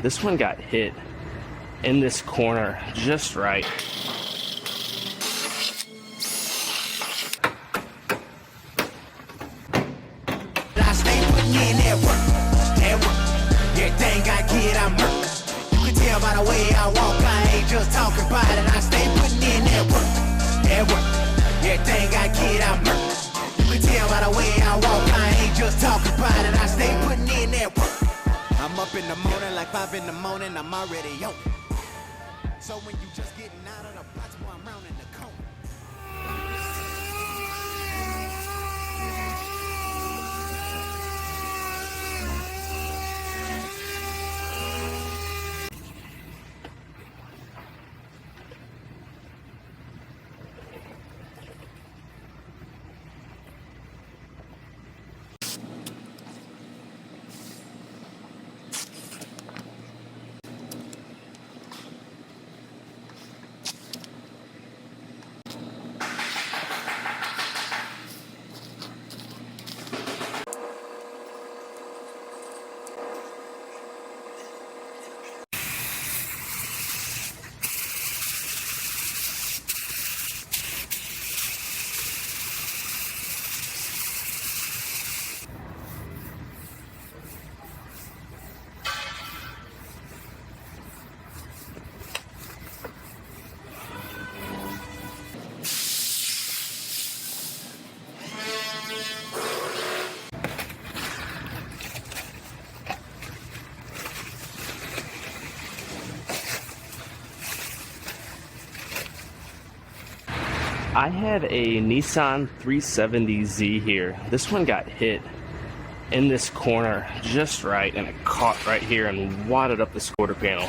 This one got hit in this corner just right. I stay putting in that work. Everything I get, I'm hurt. You can tell by the way I walk, I ain't just talking about it. I stay putting in that work. Everything I get, I'm hurt. You can tell by the way I walk, I ain't just talking about it. I stay putting in that work. I'm up in the morning like 5 in the morning, I'm already on. So when you just getting out of the box, boy, I'm rounding the corner. I have a Nissan 370Z here. This one got hit in this corner just right, and it caught right here and wadded up this quarter panel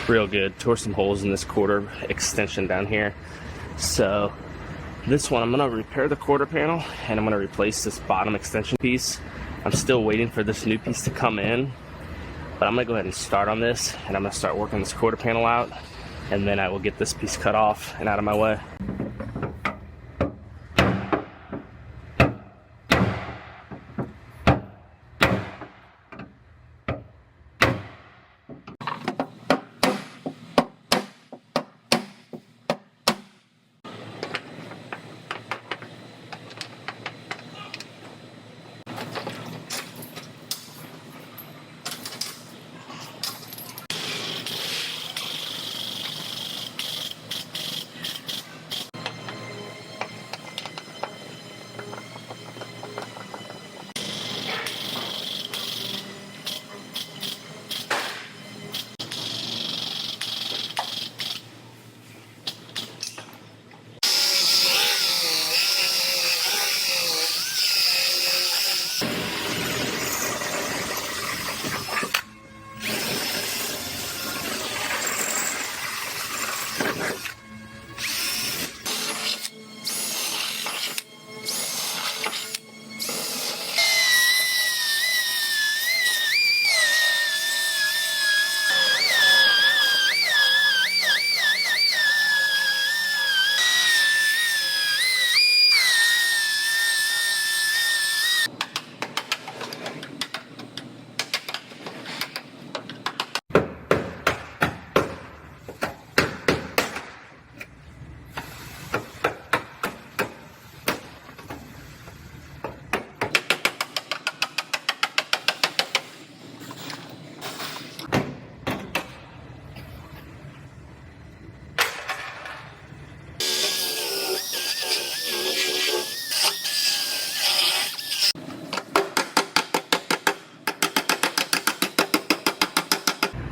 real good. Tore some holes in this quarter extension down here. So this one, I'm going to repair the quarter panel and I'm going to replace this bottom extension piece. I'm still waiting for this new piece to come in, but I'm going to go ahead and start on this, and I'm going to start working this quarter panel out, and then I will get this piece cut off and out of my way.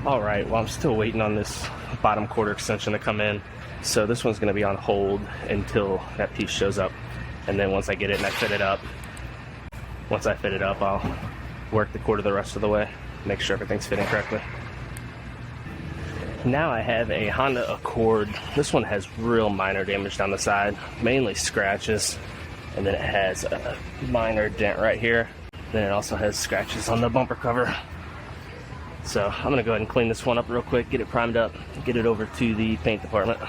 Alright, well, I'm still waiting on this bottom quarter extension to come in, so this one's going to be on hold until that piece shows up, and then once I get it and I fit it up, I'll work the quarter the rest of the way, make sure everything's fitting correctly. Now I have a Honda Accord. This one has real minor damage down the side, mainly scratches, and then it has a minor dent right here. Then it also has scratches on the bumper cover. So I'm going to go ahead and clean this one up real quick, get it primed up, get it over to the paint department.